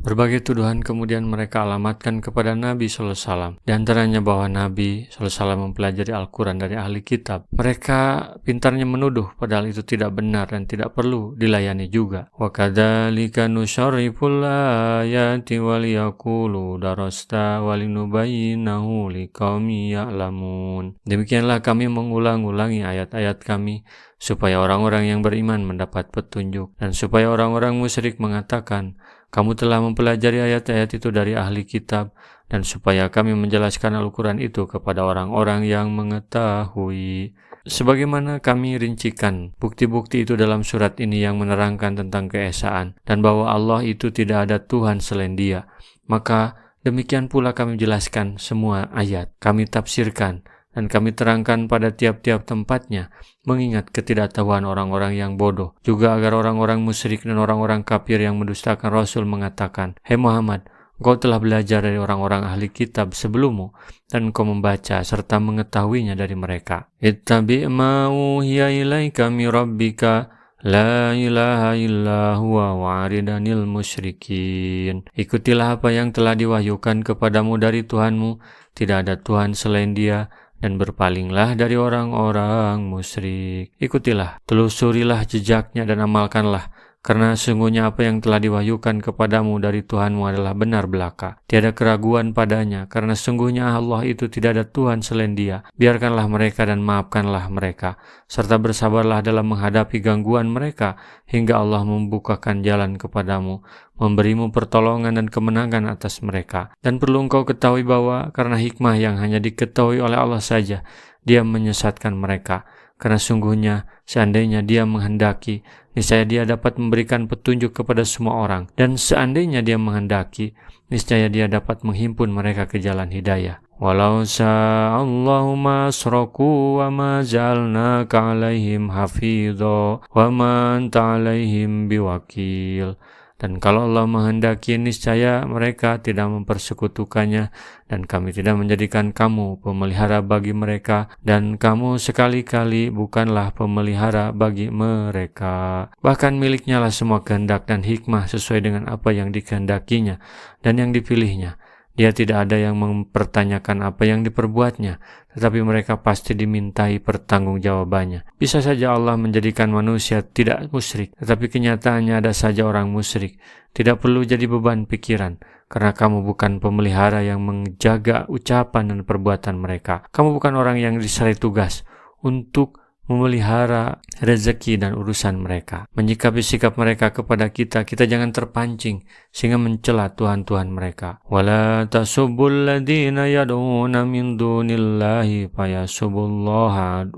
Berbagai tuduhan kemudian mereka alamatkan kepada Nabi SAW. Di antaranya bahwa Nabi SAW mempelajari Al-Quran dari ahli kitab. Mereka pintarnya menuduh, padahal itu tidak benar dan tidak perlu dilayani juga. Wa kadzalika nusyarriful ayati waliyaqulu darasta walinubayyinahu liqaumi ya'lamun. Demikianlah kami mengulang-ulangi ayat-ayat kami supaya orang-orang yang beriman mendapat petunjuk dan supaya orang-orang musyrik mengatakan, kamu telah mempelajari ayat-ayat itu dari ahli kitab, dan supaya kami menjelaskan Al-Quran itu kepada orang-orang yang mengetahui. Sebagaimana kami rincikan bukti-bukti itu dalam surat ini yang menerangkan tentang keesaan, dan bahwa Allah itu tidak ada Tuhan selain Dia, maka demikian pula kami jelaskan semua ayat, kami tafsirkan, dan kami terangkan pada tiap-tiap tempatnya, mengingat ketidaktahuan orang-orang yang bodoh. Juga agar orang-orang musyrik dan orang-orang kafir yang mendustakan Rasul mengatakan, Hei Muhammad, engkau telah belajar dari orang-orang ahli kitab sebelummu, dan engkau membaca serta mengetahuinya dari mereka. Ittabi' ma uhiya ilaika min rabbika la ilaha illa huwa wa'ridanil musyrikin. Ikutilah apa yang telah diwahyukan kepadamu dari Tuhanmu, tidak ada Tuhan selain Dia, dan berpalinglah dari orang-orang musyrik. Ikutilah, telusurilah jejaknya dan amalkanlah, karena sungguhnya apa yang telah diwahyukan kepadamu dari Tuhanmu adalah benar belaka. Tiada keraguan padanya, karena sungguhnya Allah itu tidak ada Tuhan selain Dia. Biarkanlah mereka dan maafkanlah mereka, serta bersabarlah dalam menghadapi gangguan mereka, hingga Allah membukakan jalan kepadamu, memberimu pertolongan dan kemenangan atas mereka. Dan perlu engkau ketahui bahwa karena hikmah yang hanya diketahui oleh Allah saja, Dia menyesatkan mereka. Karena sungguhnya seandainya Dia menghendaki, niscaya Dia dapat memberikan petunjuk kepada semua orang. Dan seandainya Dia menghendaki, niscaya Dia dapat menghimpun mereka ke jalan hidayah. Walau sa'allahu ma asraku wa ma ja'alnaka 'alaihim hafidha wa ma anta 'alaihim biwakil. Dan kalau Allah menghendaki, niscaya mereka tidak mempersekutukannya, dan kami tidak menjadikan kamu pemelihara bagi mereka, dan kamu sekali-kali bukanlah pemelihara bagi mereka. Bahkan miliknya lah semua kehendak dan hikmah sesuai dengan apa yang dikehendakinya dan yang dipilihnya. Dia tidak ada yang mempertanyakan apa yang diperbuatnya, tetapi mereka pasti dimintai pertanggungjawabannya. Bisa saja Allah menjadikan manusia tidak musyrik, tetapi kenyataannya ada saja orang musyrik. Tidak perlu jadi beban pikiran, karena kamu bukan pemelihara yang menjaga ucapan dan perbuatan mereka. Kamu bukan orang yang diserai tugas untuk memelihara rezeki dan urusan mereka. Menyikapi sikap mereka kepada kita jangan terpancing sehingga mencela Tuhan-Tuhan mereka. Wala tasubbul ladina yad'una min dunillahi fayasubullaha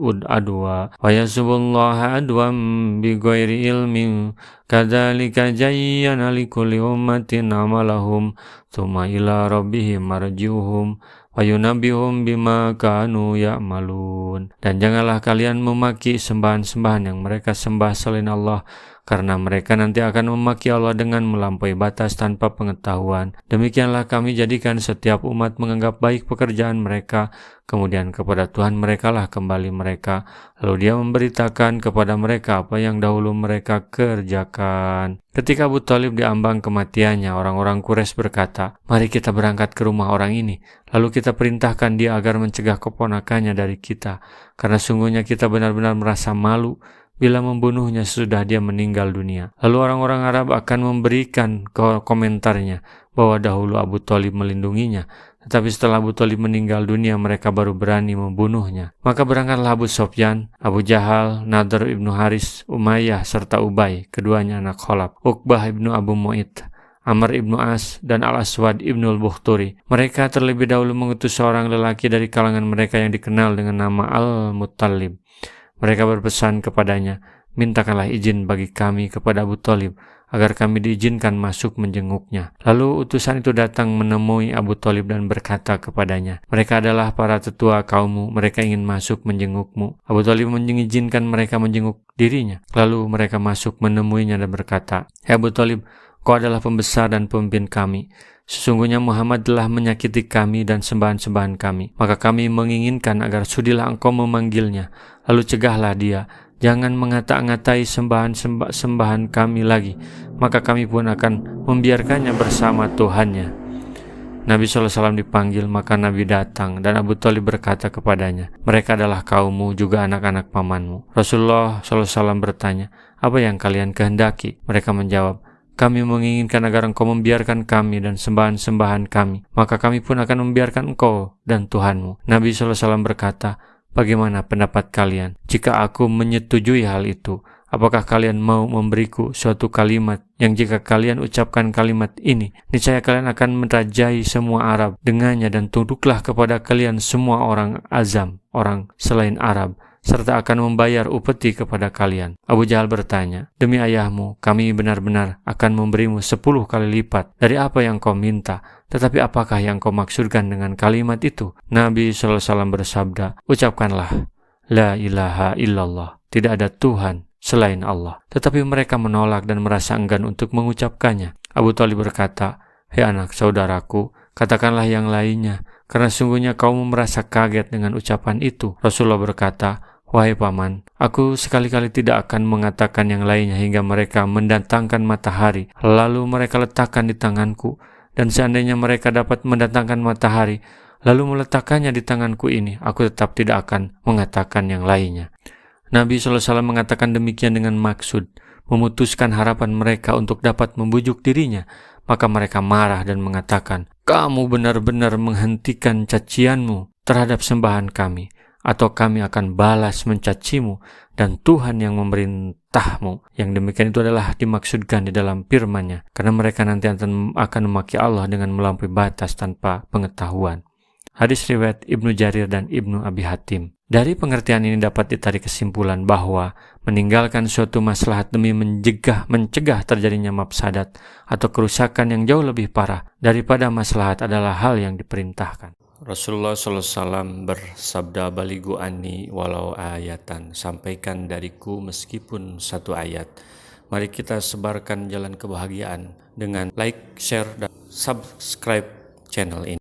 adwan bighairi ilmin kadzalika jayyana likulli ummatin amalahum tsumma ila rabbihim marji'uhum wayunabihum bima kanu ya'malun. Dan janganlah kalian memaki sembahan-sembahan yang mereka sembah selain Allah, karena mereka nanti akan memaki Allah dengan melampaui batas tanpa pengetahuan. Demikianlah kami jadikan setiap umat menganggap baik pekerjaan mereka, kemudian kepada Tuhan mereka lah kembali mereka, lalu Dia memberitakan kepada mereka apa yang dahulu mereka kerjakan. Ketika Abu Thalib diambang kematiannya, orang-orang Quraisy berkata, mari kita berangkat ke rumah orang ini, lalu kita perintahkan dia agar mencegah keponakannya dari kita, karena sungguhnya kita benar-benar merasa malu bila membunuhnya sesudah dia meninggal dunia. Lalu orang-orang Arab akan memberikan komentarnya bahwa dahulu Abu Thalib melindunginya, tetapi setelah Abu Thalib meninggal dunia mereka baru berani membunuhnya. Maka berangkatlah Abu Sufyan, Abu Jahal, Nadhr ibnu Haris, Umayyah serta Ubay, keduanya anak Khalaf, Uqbah ibnu Abu Mu'id, Amr ibnu As, dan Al-Aswad ibnu al-Bukhturi. Mereka terlebih dahulu mengutus seorang lelaki dari kalangan mereka yang dikenal dengan nama Al-Muttalib. Mereka berpesan kepadanya, mintakanlah izin bagi kami kepada Abu Thalib, agar kami diizinkan masuk menjenguknya. Lalu utusan itu datang menemui Abu Thalib dan berkata kepadanya, mereka adalah para tetua kaummu, mereka ingin masuk menjengukmu. Abu Thalib mengizinkan mereka menjenguk dirinya. Lalu mereka masuk menemuinya dan berkata, Hei Abu Thalib, kau adalah pembesar dan pemimpin kami. Sesungguhnya Muhammad telah menyakiti kami dan sembahan-sembahan kami. Maka kami menginginkan agar sudilah engkau memanggilnya, lalu cegahlah dia. jangan mengata-ngatai sembahan kami lagi, maka kami pun akan membiarkannya bersama Tuhannya. Nabi SAW dipanggil, maka Nabi datang, dan Abu Thalib berkata kepadanya, mereka adalah kaummu, juga anak-anak pamanmu. Rasulullah SAW bertanya, apa yang kalian kehendaki? Mereka menjawab, kami menginginkan agar engkau membiarkan kami dan sembahan-sembahan kami, maka kami pun akan membiarkan engkau dan Tuhanmu. Nabi SAW berkata, bagaimana pendapat kalian? Jika aku menyetujui hal itu, apakah kalian mau memberiku suatu kalimat yang jika kalian ucapkan kalimat ini, niscaya kalian akan merajai semua Arab dengannya, dan tunduklah kepada kalian semua orang Azam, orang selain Arab, serta akan membayar upeti kepada kalian. Abu Jahal bertanya, demi ayahmu, kami benar-benar akan memberimu 10 kali lipat dari apa yang kau minta. Tetapi apakah yang kau maksudkan dengan kalimat itu? Nabi SAW bersabda, ucapkanlah, la ilaha illallah, tidak ada Tuhan selain Allah. Tetapi mereka menolak dan merasa enggan untuk mengucapkannya. Abu Thalib berkata, hei anak saudaraku, katakanlah yang lainnya, karena sungguhnya kaum merasa kaget dengan ucapan itu. Rasulullah berkata, wahai paman, aku sekali-kali tidak akan mengatakan yang lainnya hingga mereka mendatangkan matahari, lalu mereka letakkan di tanganku. Dan seandainya mereka dapat mendatangkan matahari, lalu meletakkannya di tanganku ini, aku tetap tidak akan mengatakan yang lainnya. Nabi SAW mengatakan demikian dengan maksud memutuskan harapan mereka untuk dapat membujuk dirinya. Maka mereka marah dan mengatakan, kamu benar-benar menghentikan cacianmu terhadap sembahan kami, atau kami akan balas mencacimu dan Tuhan yang memerintahmu. Yang demikian itu adalah dimaksudkan di dalam firman-Nya, karena mereka nanti akan memaki Allah dengan melampaui batas tanpa pengetahuan. Hadis riwayat Ibnu Jarir dan Ibnu Abi Hatim. Dari pengertian ini dapat ditarik kesimpulan bahwa meninggalkan suatu maslahat demi mencegah terjadinya mafsadat atau kerusakan yang jauh lebih parah daripada maslahat adalah hal yang diperintahkan. Rasulullah SAW bersabda, baligu anni walau ayatan, sampaikan dariku meskipun satu ayat. Mari kita sebarkan jalan kebahagiaan dengan like, share, dan subscribe channel ini.